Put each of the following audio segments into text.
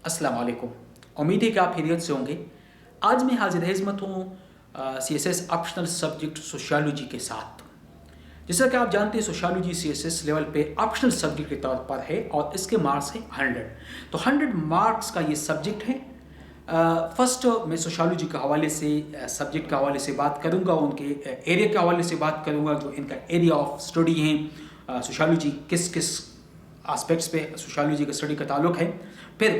अस्सलाम वालेकुम। उम्मीद है कि आप खैरियत से होंगे। आज मैं हाजिर खिदमत हूँ CSS ऑप्शनल सब्जेक्ट सोशियोलॉजी के साथ। जैसा कि आप जानते हैं सोशियोलॉजी CSS लेवल पे ऑप्शनल सब्जेक्ट के तौर पर है और इसके मार्क्स हैं 100। तो 100 मार्क्स का ये सब्जेक्ट है। फर्स्ट मैं सोशियोलॉजी के हवाले से सब्जेक्ट के हवाले से बात करूँगा, उनके एरिया के हवाले से बात करूँगा, जो इनका एरिया ऑफ स्टडी है, सोशियोलॉजी किस किस एस्पेक्ट्स पे सोशियोलॉजी का स्टडी का ताल्लुक है, फिर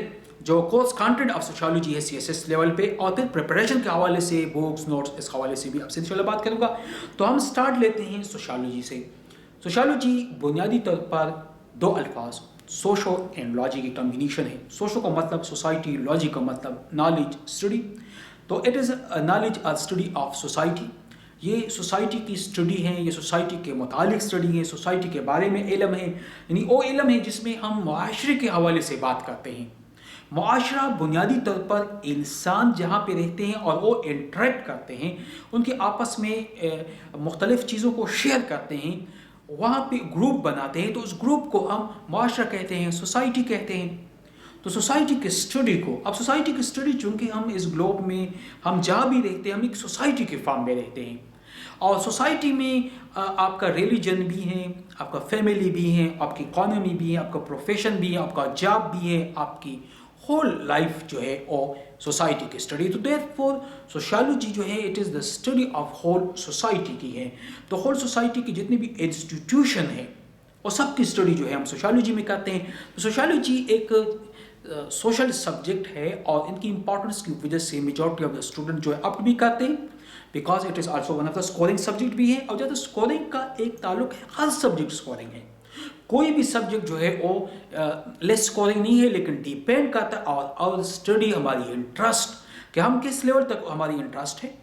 जो कोर्स कंटेंट ऑफ सोशियोलॉजी है CSS लेवल पे, और फिर प्रिपरेशन के हवाले से बुक्स नोट्स इस हवाले से भी आपसे इंशाल्लाह बात करूँगा। तो हम स्टार्ट लेते हैं सोशियोलॉजी से। सोशियोलॉजी बुनियादी तौर पर दो अल्फाज सोशो एंड लॉजी की कम्बिनेशन है। सोशो का मतलब सोसाइटी, लॉजी का मतलब नॉलेज स्टडी। तो इट इज़ नॉलेज और स्टडी ऑफ सोसाइटी। ये सोसाइटी की स्टडी है, ये सोसाइटी के मुतालिक स्टडी है, सोसाइटी के बारे में इल्म है, यानी वो इल्म है जिसमें हम मुआशरे के हवाले से बात करते हैं। मुआशरा बुनियादी तौर पर इंसान जहाँ पे रहते हैं और वो इंटरेक्ट करते हैं, उनके आपस में मुख्तलिफ़ चीज़ों को शेयर करते हैं, वहाँ पे ग्रुप बनाते हैं, तो उस ग्रुप को हम मुआशरा कहते हैं, सोसाइटी कहते हैं। तो सोसाइटी की स्टडी को, अब सोसाइटी की स्टडी चूँकि हम इस ग्लोब में हम जहाँ भी रहते हैं, हम एक सोसाइटी के फॉर्म में रहते हैं, और सोसाइटी में आपका रिलीजन भी है, आपका फैमिली भी है, आपकी इकोनॉमी भी है, आपका प्रोफेशन भी है, आपका जॉब भी है, आपकी होल लाइफ जो है वो सोसाइटी की स्टडी। तो देयरफॉर सोशियोलॉजी जो है it is the study of whole society की है। तो होल सोसाइटी की जितनी भी इंस्टीट्यूशन है वो सब की स्टडी जो है हम सोशियोलॉजी में करते हैं। तो सोशियोलॉजी एक सोशल सब्जेक्ट है और इनकी इंपॉर्टेंस की वजह से मेजॉरिटी ऑफ द स्टूडेंट जो है अप भी करते हैं, because it is also one of the scoring subject भी है। और ज़्यादा स्कोरिंग का एक ताल्लुक है, हर सब्जेक्ट स्कोरिंग है, कोई भी सब्जेक्ट जो है वो लेस स्कोरिंग नहीं है, लेकिन डिपेंड करता है और स्टडी हमारी इंटरेस्ट कि हम किस लेवल तक हमारी इंटरेस्ट है,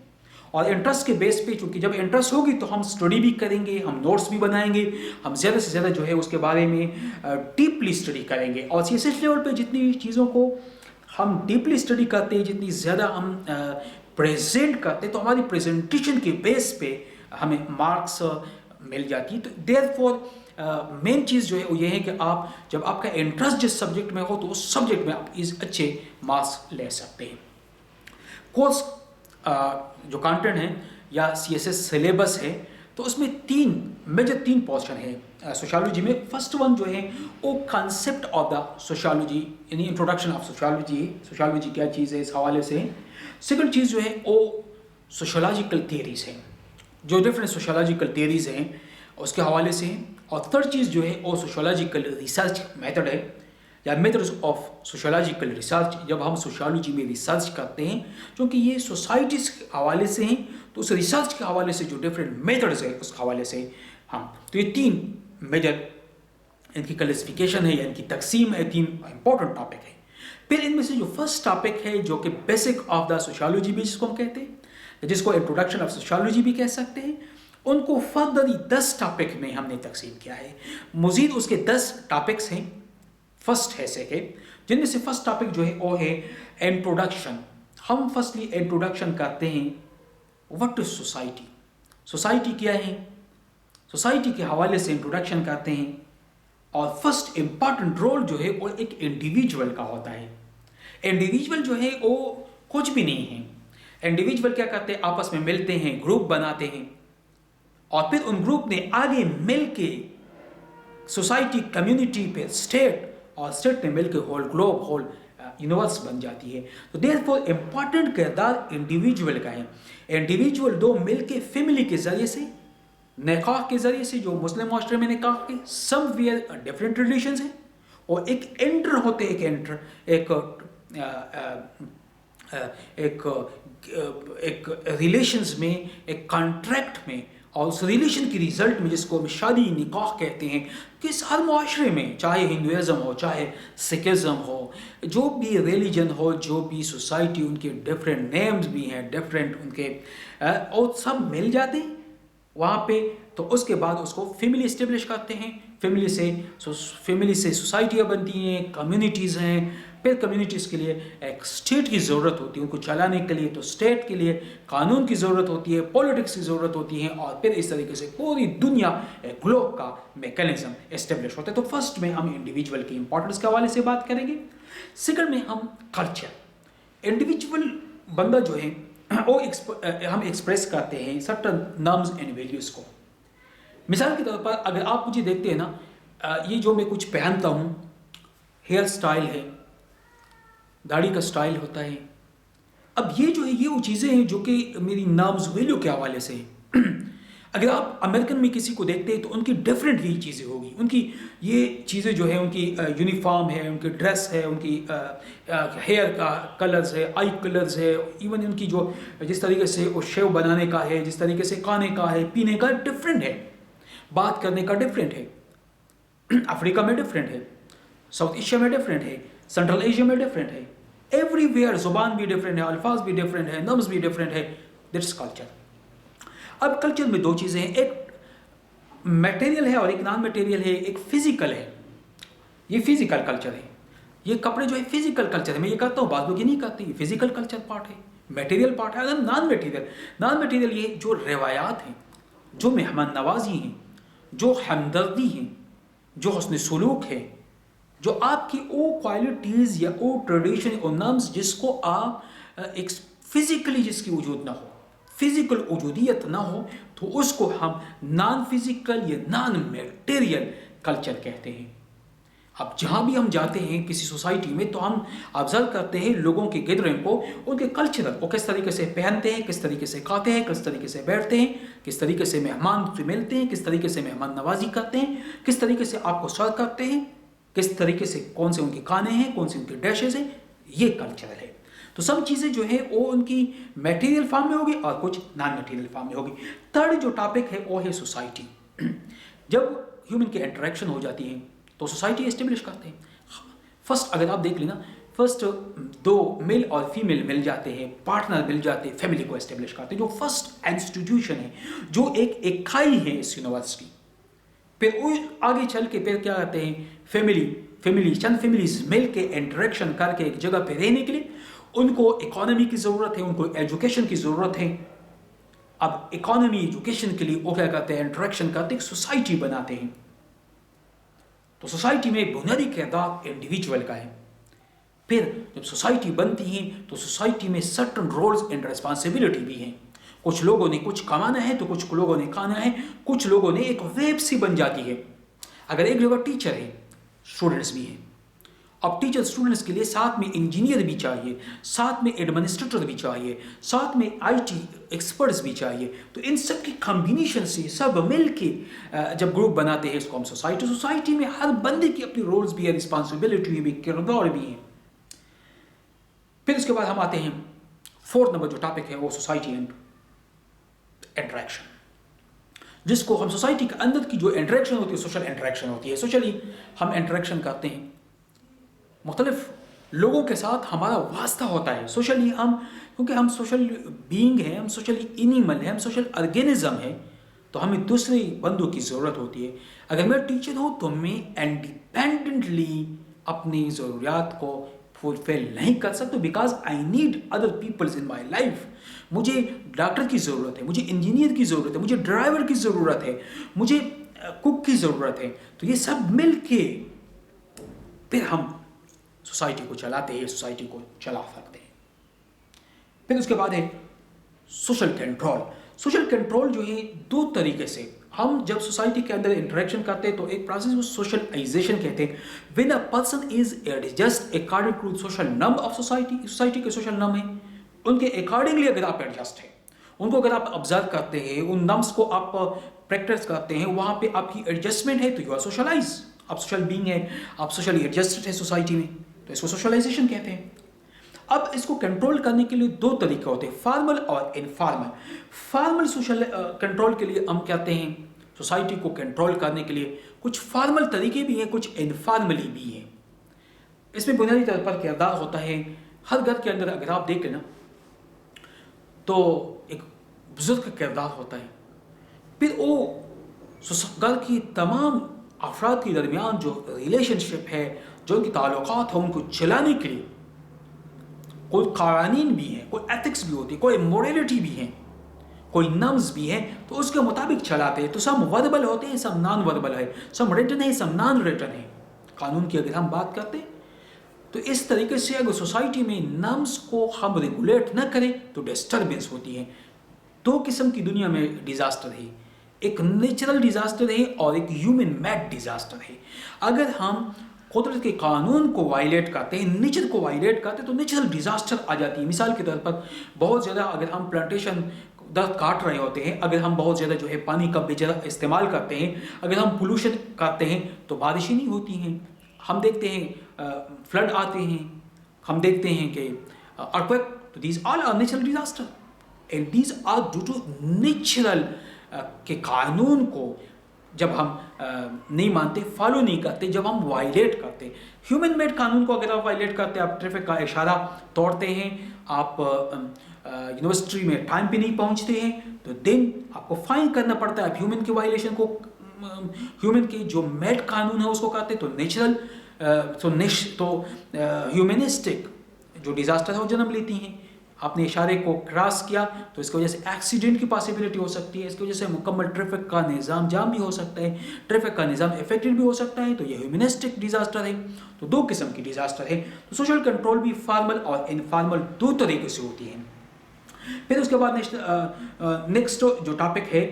और इंटरेस्ट के बेस पे, चूँकि जब इंटरेस्ट होगी तो हम स्टडी भी करेंगे, हम नोट्स भी बनाएंगे, हम ज़्यादा से ज़्यादा जो है उसके बारे में डीपली स्टडी करेंगे। और CSS लेवल पे जितनी चीज़ों को हम डीपली स्टडी करते हैं, जितनी ज़्यादा हम प्रेजेंट करते हैं, तो हमारी प्रेजेंटेशन के बेस पे हमें मार्क्स मिल जाती है। तो देयरफॉर मेन चीज़ जो है वो ये है कि आप जब आपका इंटरेस्ट जिस सब्जेक्ट में हो तो उस सब्जेक्ट में आप इस अच्छे मार्क्स ले सकते हैं। कोर्स जो कंटेंट है या CSS सिलेबस है, तो उसमें तीन पोर्शन है सोशियोलॉजी में। फर्स्ट वन जो है वो कंसेप्ट ऑफ द सोशियोलॉजी, यानी इंट्रोडक्शन ऑफ सोशियोलॉजी, सोशियोलॉजी क्या चीज़ है इस हवाले से। सेकंड चीज़ जो है वो सोशियोलॉजिकल थियरीज़ हैं, जो डिफरेंट सोशियोलॉजिकल थियरीज़ हैं उसके हवाले से। और थर्ड चीज़ जो है वो सोशियोलॉजिकल रिसर्च मेथड है या मेथड्स ऑफ सोशियोलॉजिकल रिसर्च। जब हम सोशियोलॉजी में रिसर्च करते हैं, क्योंकि ये सोसाइटीज़ के हवाले से हैं, तो उस रिसर्च के हवाले से जो डिफरेंट मेथड्स है उस हवाले से हम, तो ये तीन मेजर इनकी क्लासिफिकेशन है या इनकी तकसीम है, तीन इंपॉर्टेंट टॉपिक है। फिर इनमें से जो फर्स्ट टॉपिक है जो कि बेसिक ऑफ द सोशियोलॉजी भी जिसको हम कहते हैं, जिसको इंट्रोडक्शन ऑफ सोशियोलॉजी भी कह सकते हैं, उनको फर्दर 10 टॉपिक में हमने तकसीम किया है। मज़ीद उसके 10 टॉपिक्स हैं फर्स्ट है सेकेंड, जिनमें से फर्स्ट टॉपिक जो है वो है इंट्रोडक्शन। हम फर्स्टली इंट्रोडक्शन करते हैं व्हाट इज सोसाइटी, सोसाइटी क्या है, सोसाइटी के हवाले से इंट्रोडक्शन करते हैं। और फर्स्ट इंपॉर्टेंट रोल जो है वो एक इंडिविजुअल का होता है। इंडिविजुअल जो है वो कुछ भी नहीं है। इंडिविजुअल क्या करते हैं, आपस में मिलते हैं, ग्रुप बनाते हैं, और फिर उन ग्रुप ने आगे मिल के सोसाइटी, कम्युनिटी, पे स्टेट, और स्टेट में मिल के होल ग्लोब, होल यूनिवर्स बन जाती है। तो देयरफॉर इम्पॉर्टेंट किरदार इंडिविजुअल का है। इंडिविजुअल दो मिल के फैमिली के ज़रिए से, निकाह के ज़रिए से, जो मुस्लिम माशरे में निकाह के समवेयर डिफरेंट रिलेशंस हैं, और एक एंटर होते एक रिलेशंस में, एक कॉन्ट्रैक्ट में, और उस रिलेशन की रिजल्ट में जिसको हम शादी निकाह कहते हैं, कि हर माशरे में, चाहे हिंदुज़म हो, चाहे सिखिज़म हो, जो भी रिलीजन हो, जो भी सोसाइटी, उनके डिफरेंट नेम्स भी हैं, डिफरेंट उनके, और सब मिल जाते हैं वहाँ पे। तो उसके बाद उसको फैमिली इस्टेब्लिश करते हैं, फैमिली से सोसाइटियाँ बनती हैं, कम्युनिटीज़ हैं, پھر کمیونٹیز کے لیے ایک اسٹیٹ کی ضرورت ہوتی ہے، ان کو چلانے کے لیے تو اسٹیٹ کے لیے قانون کی ضرورت ہوتی ہے، پولیٹکس کی ضرورت ہوتی ہے، اور پھر اس طریقے سے پوری دنیا گلوب کا میکینزم اسٹیبلش ہوتا ہے۔ تو فرسٹ میں ہم انڈیویجول کی امپورٹنس کے حوالے سے بات کریں گے، سیکنڈ میں ہم کلچر، انڈیویجول بندہ جو ہے وہ ہم ایکسپریس کرتے ہیں سرٹن نارمز اینڈ ویلیوز کو۔ مثال کے طور پر اگر آپ مجھے دیکھتے ہیں نا، یہ جو میں کچھ پہنتا ہوں، ہیئر سٹائل ہے، داڑھی کا سٹائل ہوتا ہے، اب یہ جو ہے یہ وہ چیزیں ہیں جو کہ میری نارمز ویلیو کے حوالے سے ہیں۔ اگر آپ امریکن میں کسی کو دیکھتے ہیں تو ان کی ڈیفرنٹ یہی چیزیں ہوگی، ان کی یہ چیزیں جو ہے ان کی یونیفارم ہے، ان کی ڈریس ہے، ان کی ہیئر کا کلرز ہے، آئی کلرز ہے، ایون ان کی جو جس طریقے سے وہ شیو بنانے کا ہے، جس طریقے سے کھانے کا ہے، پینے کا ڈفرینٹ ہے، بات کرنے کا ڈفرینٹ ہے، افریقہ میں ڈفرینٹ ہے، ساؤتھ ایشیا میں ڈفرینٹ ہے، سینٹرل ایشیا میں ڈفرینٹ ہے، ایوری ویئر زبان بھی ڈفرینٹ ہے، الفاظ بھی ڈفرینٹ ہے، نمز بھی ڈفرینٹ ہے، دیٹس کلچر۔ اب کلچر میں دو چیزیں ہیں، ایک میٹیریل ہے اور ایک نان میٹیریل ہے، ایک فزیکل ہے، یہ فزیکل کلچر ہے، یہ کپڑے جو ہے فزیکل کلچر ہے، میں یہ کرتا ہوں، بعض لوگ یہ نہیں کرتے، یہ فزیکل کلچر پارٹ ہے، میٹیریل پارٹ ہے۔ اگر نان میٹیریل یہ جو روایات ہیں، جو مہمان نوازی ہیں، جو ہمدردی ہیں، جو حسن سلوک ہے، جو آپ کی او کوالٹیز یا او ٹریڈیشن او نارمز جس کو آپ ایک فزیکلی جس کی وجود نہ ہو، فزیکل وجودیت نہ ہو، تو اس کو ہم نان فزیکل یا نان میٹیریل کلچر کہتے ہیں۔ اب جہاں بھی ہم جاتے ہیں کسی سوسائٹی میں تو ہم آبزرو کرتے ہیں لوگوں کے گیدرنگ کو، ان کے کلچرل، وہ کس طریقے سے پہنتے ہیں، کس طریقے سے کھاتے ہیں، کس طریقے سے بیٹھتے ہیں، کس طریقے سے مہمان سے ملتے ہیں، کس طریقے سے مہمان نوازی کرتے ہیں، کس طریقے سے آپ کو سرو کرتے ہیں، کس طریقے سے کون سے ان کے کھانے ہیں، کون سے ان کے ڈیشز ہیں، یہ کلچر ہے۔ تو سب چیزیں جو ہیں وہ ان کی میٹیریل فارم میں ہوگی اور کچھ نان میٹیریل فارم میں ہوگی۔ تھرڈ جو ٹاپک ہے وہ ہے سوسائٹی۔ جب ہیومن کی انٹریکشن ہو جاتی ہے تو سوسائٹی اسٹیبلش کرتے ہیں۔ فرسٹ اگر آپ دیکھ لیں نا، فرسٹ دو میل اور فیمیل مل جاتے ہیں، پارٹنر مل جاتے ہیں، فیملی کو اسٹیبلش کرتے ہیں، جو فرسٹ انسٹیٹیوشن ہے، جو ایک اکائی ہے اس یونیورسٹی۔ پھر وہ آگے چل کے پھر کیا کہتے ہیں، فیملی چند فیملیز مل کے انٹریکشن کر کے ایک جگہ پہ رہنے کے لیے ان کو اکانومی کی ضرورت ہے، ان کو ایجوکیشن کی ضرورت ہے۔ اب اکانومی ایجوکیشن کے لیے وہ کیا کرتے ہیں، انٹریکشن کرتے ہیں، سوسائٹی بناتے ہیں۔ تو سوسائٹی میں بنیادی کردار انڈیویجول کا ہے۔ پھر جب سوسائٹی بنتی ہیں تو سوسائٹی میں سرٹن رولز اینڈ ریسپانسبلٹی بھی ہیں۔ کچھ لوگوں نے کچھ کمانا ہے تو کچھ لوگوں نے کھانا ہے، کچھ لوگوں نے ایک ویب سی بن جاتی ہے۔ اگر ایک جگہ ٹیچر ہے، اسٹوڈنٹس بھی ہیں، اب ٹیچر اسٹوڈنٹس کے لیے ساتھ میں انجینئر بھی چاہیے، ساتھ میں ایڈمنسٹریٹر بھی چاہیے، ساتھ میں آئی ٹی ایکسپرٹس بھی چاہیے، تو ان سب کی کمبینیشن سے سب مل کے جب گروپ بناتے ہیں اس کو ہم سوسائٹی میں ہر بندے کی اپنی رولز بھی ہے، رسپانسبلٹی بھی، کردار بھی ہیں۔ پھر اس کے بعد ہم آتے ہیں فورتھ نمبر جو ٹاپک ہے وہ سوسائٹی اینڈ انٹریکشن، جس کو ہم سوسائٹی کے اندر کی جو انٹریکشن ہوتی ہے سوشل انٹریکشن ہوتی ہے۔ سوشلی ہم انٹریکشن کرتے ہیں، مختلف لوگوں کے ساتھ ہمارا واسطہ ہوتا ہے سوشلی، ہم کیونکہ ہم سوشل بینگ ہیں، ہم سوشلی اینیمل ہیں، ہم سوشل آرگینزم ہیں، تو ہمیں دوسرے بندوں کی ضرورت ہوتی ہے۔ اگر میں ٹیچر ہوں تو میں انڈیپینڈنٹلی اپنی ضروریات کو فلفل نہیں کر سکتا، because I need other peoples in my life. مجھے ڈاکٹر کی ضرورت ہے، مجھے انجینئر کی ضرورت ہے، مجھے ڈرائیور کی ضرورت ہے، مجھے کک کی ضرورت ہے، تو یہ سب مل کے پھر ہم سوسائٹی کو چلاتے ہیں، سوسائٹی کو چلا سکتے ہیں۔ پھر اس کے بعد ہے سوشل کنٹرول۔ سوشل کنٹرول جو ہے دو طریقے سے ہم جب سوسائٹی کے اندر انٹریکشن کرتے ہیں تو ایک پروسیس کو سوشلائزیشن کہتے ہیں۔ when a person is just according to social norm of society کے سوشل نرم ہیں، ان کے اکارڈنگلی اگر آپ ایڈجسٹ ہیں، ان کو اگر آپ آبزرو کرتے ہیں، ان نرمس کو آپ پریکٹس کرتے ہیں، وہاں پہ آپ کی ایڈجسٹمنٹ ہے تو یو آر سوشلائز، آپ سوشل بینگ ہے، آپ سوشلی ایڈجسٹڈ ہیں سوسائٹی میں، تو اس کو سوشلائزیشن کہتے ہیں۔ اب اس کو کنٹرول کرنے کے لیے دو طریقے ہوتے ہیں، فارمل اور انفارمل۔ فارمل سوشل کنٹرول کے لیے ہم کہتے ہیں سوسائٹی کو کنٹرول کرنے کے لیے کچھ فارمل طریقے بھی ہیں، کچھ انفارملی بھی ہیں۔ اس میں بنیادی طور پر کردار ہوتا ہے، ہر گھر کے اندر اگر آپ دیکھ لیں نا تو ایک بزرگ کا کردار ہوتا ہے، پھر وہ گھر کی تمام افراد کے درمیان جو ریلیشن شپ ہے، जो उनके ताल्लुकात हैं उनको चलाने के लिए कोई कानून भी हैं, कोई एथिक्स भी होती है, कोई मोरलिटी भी है, कोई नॉर्म्स भी हैं, तो उसके मुताबिक चलाते हैं। तो सब वर्बल होते हैं, सब नॉन वर्बल है, सब रिटन है, सब नॉन रिटन है। कानून की अगर हम बात करते हैं तो इस तरीके से अगर सोसाइटी में नॉर्म्स को हम रेगुलेट न करें तो डिस्टर्बेंस होती है। दो किस्म की दुनिया में डिजास्टर है, एक नेचुरल डिजास्टर है और एक ह्यूमन मेड डिजास्टर है। अगर हम कुदरत के कानून को वायलेट करते हैं, नेचर को वायलेट करते हैं, तो नेचुरल डिजास्टर आ जाती है। मिसाल के तौर पर बहुत ज़्यादा अगर हम प्लांटेशन दरख्त काट रहे होते हैं, अगर हम बहुत ज़्यादा जो है पानी का बेचारा इस्तेमाल करते हैं, अगर हम पोल्यूशन करते हैं तो बारिश ही नहीं होती हैं। हम देखते हैं फ्लड आते हैं, हम देखते हैं कि अर्थक्वेक। तो these all are natural disaster and these are due to natural के कानून को जब हम नहीं मानते, फॉलो नहीं करते, जब हम वायलेट करते। ह्यूमन मेड कानून को अगर आप वायलेट करते हैं, आप ट्रैफिक का इशारा तोड़ते हैं, आप यूनिवर्सिटी में टाइम पे नहीं पहुंचते हैं, तो दिन आपको फाइन करना पड़ता है। आप ह्यूमन के वायलेशन को, ह्यूमन के जो मेड कानून है उसको करते तो नेचुरल तो ह्यूमनिस्टिक जो डिजास्टर है वो जन्म लेती हैं। आपने इशारे को क्रॉस किया तो इसकी वजह से एक्सीडेंट की पॉसिबिलिटी हो सकती है, इसकी वजह से मुकम्मल ट्रैफिक का निज़ाम जाम भी हो सकता है, ट्रैफिक का निज़ाम इफेक्टेड भी हो सकता है। तो ये ह्यूमनिस्टिक डिजास्टर है। तो दो किस्म की डिजास्टर है। तो सोशल कंट्रोल भी फॉर्मल और इनफॉर्मल दो तरीके से होती है। फिर उसके बाद नेक्स्ट जो टॉपिक है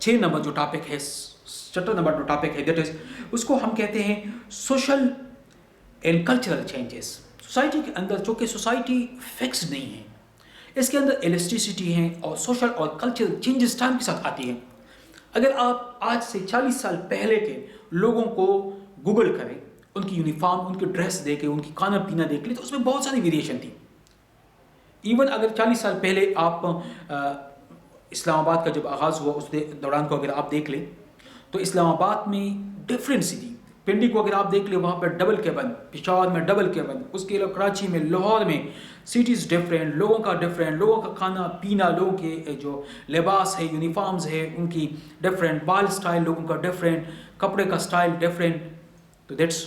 6 नंबर जो टॉपिक है, चैप्टर नंबर जो टॉपिक है दैट इज, उसको हम कहते हैं social and cultural changes. Society के अंदर, चूँकि सोसाइटी फिक्स नहीं है, इसके अंदर इलास्टिसिटी है और सोशल और कल्चरल चेंजेस टाइम के साथ आती है। अगर आप आज से 40 साल पहले के लोगों को गूगल करें, उनकी यूनिफॉर्म, उनकी ड्रेस देखें, उनकी खाना पीना देख लें, तो उसमें बहुत सारी वेरिएशन थी। इवन अगर 40 साल पहले आप इस्लामाबाद का जब आगाज़ हुआ उस दौरान को अगर आप देख लें तो इस्लामाबाद में डिफरेंस थी। पिंडी को अगर आप देख ले, वहाँ पर डबल केबिन, पेशावर में डबल केबिन, उसके अलावा कराची में, लाहौर में, सिटीज़ डिफरेंट, लोगों का डिफरेंट, लोगों का खाना पीना, लोगों के जो लिबास है, यूनिफॉर्म्स है उनकी डिफरेंट, बाल स्टाइल लोगों का डिफरेंट, कपड़े का स्टाइल डिफरेंट। तो दैट्स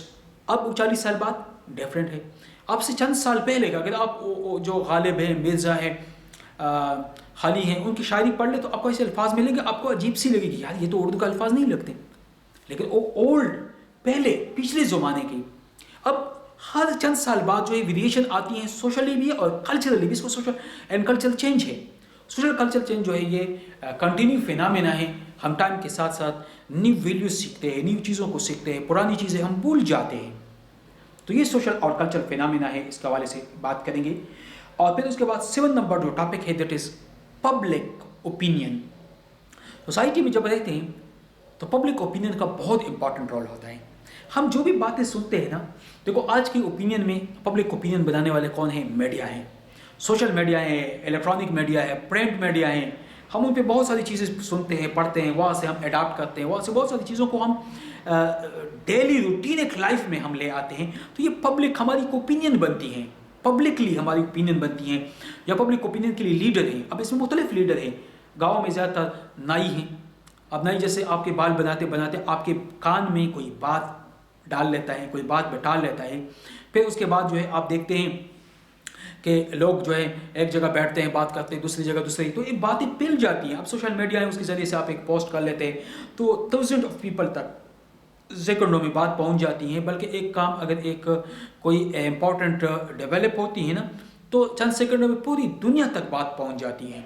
अब 40 साल बाद डिफरेंट है। अब से चंद साल पहले का अगर आप जो गालिब है, मिर्ज़ा है, खाली हैं, उनकी शायरी पढ़ ले तो आपको ऐसे अल्फाज मिलेंगे, आपको अजीब सी लगेगी, यार ये तो उर्दू का अल्फाज नहीं लगते। लेकिन वो ओल्ड, पहले पिछले ज़माने की। अब हर चंद साल बाद जो है वेरिएशन आती हैं, सोशली भी और कल्चरली भी। इसको सोशल एंड कल्चरल चेंज है। सोशल कल्चरल चेंज जो है ये कंटिन्यू फिनोमेना है। हम टाइम के साथ साथ न्यू वैल्यूज सीखते हैं, न्यू चीज़ों को सीखते हैं, पुरानी चीज़ें हम भूल जाते हैं। तो ये सोशल और कल्चरल फिनोमेना है, इसके हवाले से बात करेंगे। और फिर उसके बाद 7 नंबर जो टॉपिक है that is public opinion. Society में जब रहते हैं तो पब्लिक ओपिनियन का बहुत इंपॉर्टेंट रोल होता है। हम जो भी बातें सुनते हैं ना, देखो आज की ओपिनियन में पब्लिक ओपिनियन बनाने वाले कौन है? मीडिया है, सोशल मीडिया है, इलेक्ट्रॉनिक मीडिया है, प्रिंट मीडिया है। हम उन पर बहुत सारी चीज़ें सुनते हैं, पढ़ते हैं, वहाँ से हम अडाप्ट करते हैं, वहाँ से बहुत सारी चीज़ों को हम डेली रूटीन एक लाइफ में हम ले आते हैं। तो ये पब्लिक हमारी ओपिनियन बनती हैं, पब्लिकली हमारी ओपिनियन बनती हैं, या पब्लिक ओपिनियन के लिए लीडर हैं। अब इसमें मुख्तलिफ लीडर हैं। गाँव में ज़्यादातर नाई हैं। अब नाई जैसे आपके बाल बनाते बनाते आपके कान में कोई बात डाल लेता है, कोई बात बटाल लेता है। फिर उसके बाद जो है आप देखते हैं कि लोग जो है एक जगह बैठते हैं, बात करते हैं, दूसरी जगह दूसरी, तो ये बातें पिल जाती हैं। अब सोशल मीडिया है, उसके ज़रिए से आप एक पोस्ट कर लेते हैं तो 1000 ऑफ पीपल तक सेकंडों में बात पहुंच जाती है। बल्कि एक काम अगर एक कोई इम्पोर्टेंट डेवलप होती है ना, तो चंद सेकंडों में पूरी दुनिया तक बात पहुंच जाती है।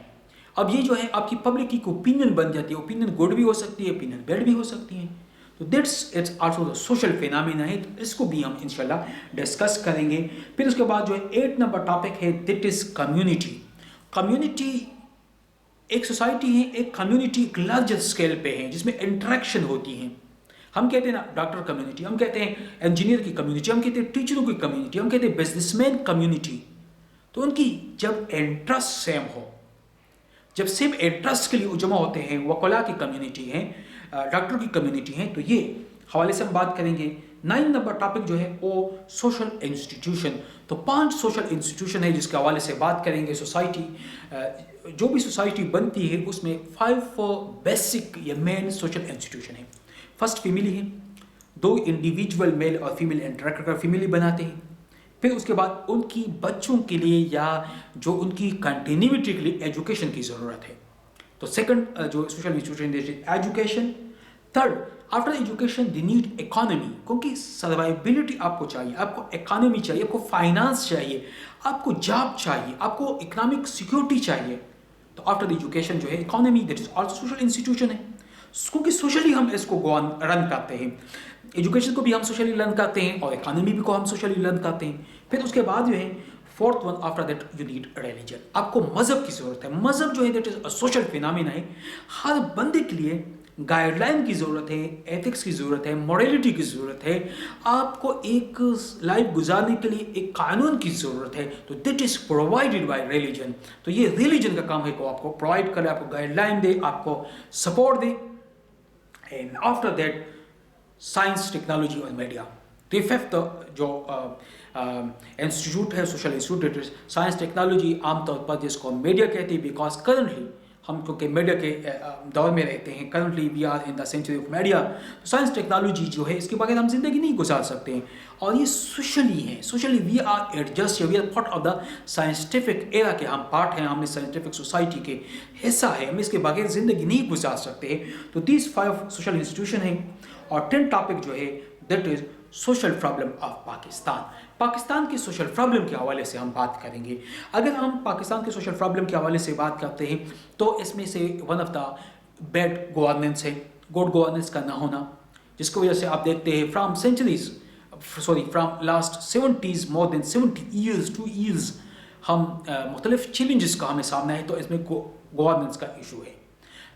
अब ये जो है आपकी पब्लिक की ओपिनियन बन जाती है। ओपिनियन गुड भी हो सकती है, ओपिनियन बैड भी हो सकती है। तो that's it's also the social phenomena है। तो इसको भी हम इंशाल्लाह डिस्कस करेंगे। फिर उसके बाद जो है 8 नंबर टॉपिक है दैट इज कम्युनिटी। कम्युनिटी एक सोसाइटी है, एक कम्युनिटी एक लार्जर स्केल पे है जिसमें इंटरेक्शन होती है। हम कहते हैं ना डॉक्टर कम्युनिटी, हम कहते हैं इंजीनियर की कम्युनिटी, हम कहते हैं टीचरों की कम्युनिटी, हम कहते हैं बिजनेसमैन कम्युनिटी। तो उनकी जब इंटरेस्ट सेम हो, जब सेम इंटरेस्ट के लिए जमा होते हैं, वकला की कम्युनिटी है, डॉक्टर की कम्युनिटी है, तो ये हवाले से हम बात करेंगे। 9 नंबर टॉपिक जो है वो सोशल इंस्टीट्यूशन। तो 5 सोशल इंस्टीट्यूशन है जिसके हवाले से बात करेंगे। सोसाइटी जो भी सोसाइटी बनती है उसमें 5 बेसिक या मेन सोशल इंस्टीट्यूशन है। फर्स्ट फैमिली है, दो इंडिविजुअल मेल और फीमेल इंटरेक्ट कर फैमिली बनाते हैं। फिर उसके बाद उनकी बच्चों के लिए या जो उनकी कंटिन्यूटी के लिए एजुकेशन की ज़रूरत है। तो सेकंड जो social institution education. Third, after education they need economy, क्योंकि सर्वाइबिलिटी आपको चाहिए, आपको इकोनॉमी चाहिए, आपको फाइनेंस चाहिए, आपको जॉब चाहिए, आपको इकोनॉमिक सिक्योरिटी चाहिए। तो आफ्टर द एजुकेशन जो है economy, that is also social institution है, क्योंकि सोशली हम इसको रन करते हैं। एजुकेशन को भी हम सोशली रन करते हैं और इकोनॉमी भी को हम सोशली रन करते हैं। फिर उसके बाद जो है fourth one, after that you need religion, आपको मजहब की जरूरत है। मजहब जो है that is a social phenomena है। हर बंदे के लिए गाइडलाइन की ज़रूरत है, एथिक्स की ज़रूरत है, मॉरलिटी की ज़रूरत है, आपको एक लाइफ गुजारने के लिए एक कानून की ज़रूरत है। तो that is provided by religion. तो ये रिलीजन का काम है कि आपको प्रोवाइड करे, आपको गाइडलाइन दे, आपको support they. And after that science, technology और मीडिया। तो ये फिफ्थ जो इंस्टीट्यूट है, सोशल इंस्टीट्यूट साइंस टेक्नोलॉजी, आमतौर पर जिसको मीडिया कहते हैं, बिकॉज करंटली हम क्योंकि मीडिया के दौर में रहते हैं, currently we are in the century of media. तो साइंस टेक्नोलॉजी जो है इसके बगैर हम जिंदगी नहीं गुजार सकते हैं। और ये सोशली है, socially we are adjust, we are part of the scientific era के हम पार्ट हैं, हम इस साइंटिफिक सोसाइटी के हिस्सा है, हम इसके बगैर जिंदगी नहीं गुजार सकते। तो दीज 5 सोशल इंस्टीट्यूशन हैं। और 10 टॉपिक जो है that is social problem of Pakistan. Pakistan के सोशल प्रॉब्लम के हवाले से हम बात करेंगे। अगर हम पाकिस्तान के सोशल प्रॉब्लम के हवाले से बात करते हैं तो इसमें से one of the bad governance है, गुड गवर्नेंस का ना होना, जिसकी वजह से आप देखते हैं from last 70s, more than 70 years, 2 years हम मुख्तलिफ चैलेंजेस का हमें सामना है। तो इसमें गवर्नेंस का इशू है।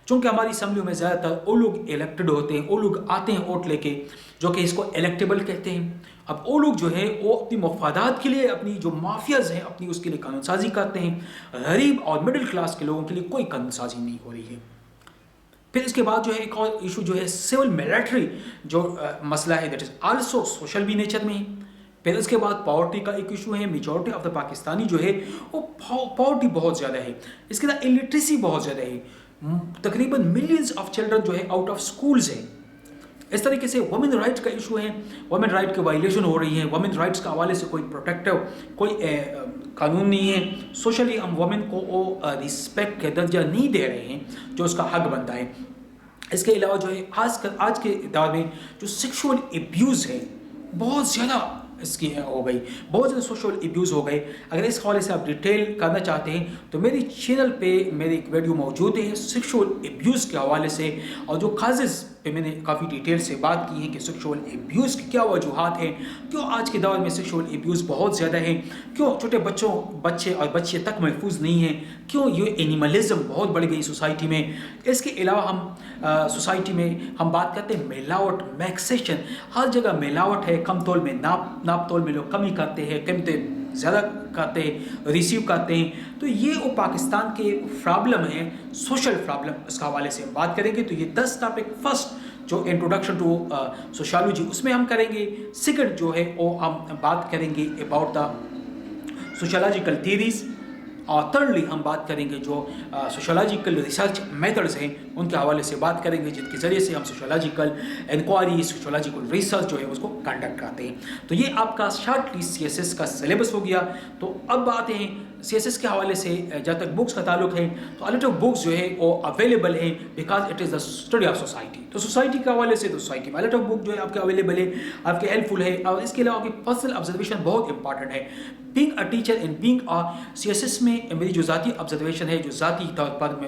चूँकि हमारी असम्बलियों में ज़्यादातर वो लोग इलेक्टेड होते हैं, वो लोग आते हैं वोट लेके, जो कि इसको इलेक्टेबल कहते हैं। अब वो लोग जो है वो अपनी मफादात के लिए, अपनी जो माफियाज हैं अपनी उसके लिए कानून साजी करते हैं। गरीब और मिडिल क्लास के लोगों के लिए कोई कानून साजी नहीं हो रही है। फिर इसके बाद जो है एक और इशू जो है सिविल मिलिट्री जो मसला है, दैट इज आल्सो सोशल भी नेचर में है। फिर इसके बाद पॉवर्टी का एक इशू है। मेजॉरिटी ऑफ द पाकिस्तानी जो है वो पॉवर्टी बहुत ज़्यादा है। इसके साथ इलिटरेसी बहुत ज़्यादा है। तकरीबन मिलियंस ऑफ चिल्ड्रन जो है आउट ऑफ स्कूल्स हैं। इस तरीके से वुमेन राइट्स का इशू है, वुमेन राइट की वायलेशन हो रही है। वुमेन राइट्स का हवाले से कोई प्रोटेक्टिव कोई कानून नहीं है। सोशली हम वुमेन को वो रिस्पेक्ट का दर्जा नहीं दे रहे हैं जो उसका हक बनता है। इसके अलावा जो है आज के दौर में जो सेक्सुअल एब्यूज़ है बहुत ज़्यादा इसकी हो गई, बहुत ज़्यादा सोशल एब्यूज़ हो गए। अगर इस हवाले से आप डिटेल करना चाहते हैं तो मेरी चैनल पे मेरी एक वीडियो मौजूद है सेक्सुअल एब्यूज़ के हवाले से, और जो काजेज़ पे मैंने काफ़ी डिटेल से बात की है कि सेक्सुअल एब्यूज़ की क्या वजूहात हैं, क्यों आज के दौर में सेक्सुअल एब्यूज़ बहुत ज़्यादा है, क्यों छोटे बच्चे और बच्चे तक महफूज नहीं हैं, क्यों ये एनिमलिज्म बहुत बढ़ गई सोसाइटी में। इसके अलावा हम सोसाइटी में हम बात करते हैं मिलावट, मैक्सेशन, हर जगह मिलावट है। कम तौल में नाप तोल में लोग कमी करते हैं, कीमतें ज़्यादा करते हैं, रिसीव करते हैं। तो ये वो पाकिस्तान के प्रॉब्लम है, सोशल प्रॉब्लम, उसके हवाले से हम बात करेंगे। तो ये 10 टॉपिक, फर्स्ट जो इंट्रोडक्शन टू सोशियोलॉजी उसमें हम करेंगे। सेकंड जो है वो हम बात करेंगे अबाउट द सोशियोलॉजिकल थीरीज, और थर्डली हम बात करेंगे जो सोशियोलॉजिकल रिसर्च मेथड्स हैं उनके हवाले से बात करेंगे, जिनके ज़रिए से हम सोशियोलॉजिकल इंक्वायरी, सोशियोलॉजिकल रिसर्च जो है उसको कंडक्ट करते हैं। तो ये आपका शॉर्टली CSS का सिलेबस हो गया। तो अब आते हैं CSS के हवाले से जहाँ तक बुक्स का ताल्लुक है तो अलग अलग बुक्स जो है वो अवेलेबल है, because it is the study of society. तो सोसाइटी के हवाले से तो सोसाइटी में अलग अलग बुक जो है आपके अवेलेबल है, आपके हेल्पफुल है। और इसके अलावा आपकी पर्सनल ऑब्जर्वेशन बहुत इंपॉर्टेंट है। Being a teacher and being CSS में मेरी जो ज़ाती ऑब्जर्वेशन है, जो ज़ाती तौर पर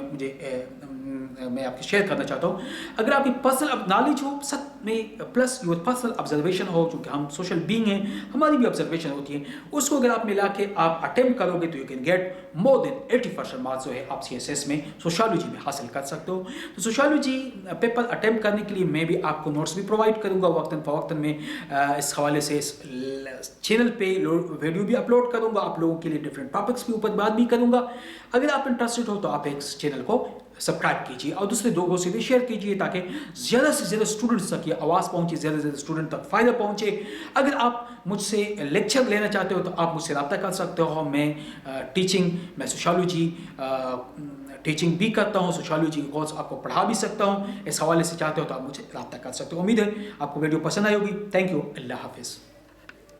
मैं आपके शेयर करना चाहता हूँ, अगर आपकी पर्सनल नॉलेज हो साथ में प्लस योर पर्सनल ऑब्जर्वेशन हो, चूँकि हम सोशल बीइंग हैं, हमारी भी ऑब्जर्वेशन होती है, उसको अगर आप मिला के आप अटेम्प्ट करोगे तो you can get more than 80% marks जो है आप CSS में सोशियोलॉजी में हासिल कर सकते हो। तो सोशियोलॉजी पेपर अटेम्प्ट करने के लिए मैं भी आपको नोट्स भी प्रोवाइड करूँगा वक्तन फ़वक्तन में। इस हवाले से इस चैनल पे वीडियो भी अपलोड करूँगा, आप लोगों के लिए डिफरेंट टॉपिक्स के ऊपर बात भी करूँगा। अगर आप इंटरेस्टेड हो तो आप इस चैनल को सब्सक्राइब कीजिए और दूसरे लोगों से भी शेयर कीजिए ताकि ज़्यादा से ज़्यादा स्टूडेंट्स तक ये आवाज़ पहुँचे, ज़्यादा से ज़्यादा स्टूडेंट तक फ़ायदा पहुँचे। अगर आप मुझसे लेक्चर लेना चाहते हो तो आप मुझसे रब्ता कर सकते हो। मैं सोशियोलॉजी टीचिंग भी करता हूँ, सोशियोलॉजी कोर्स आपको पढ़ा भी सकता हूँ। इस हवाले से चाहते हो तो आप मुझे रब्ता कर सकते हो। उम्मीद है आपको वीडियो पसंद आई होगी। Thank you. अल्लाह हाफिज़।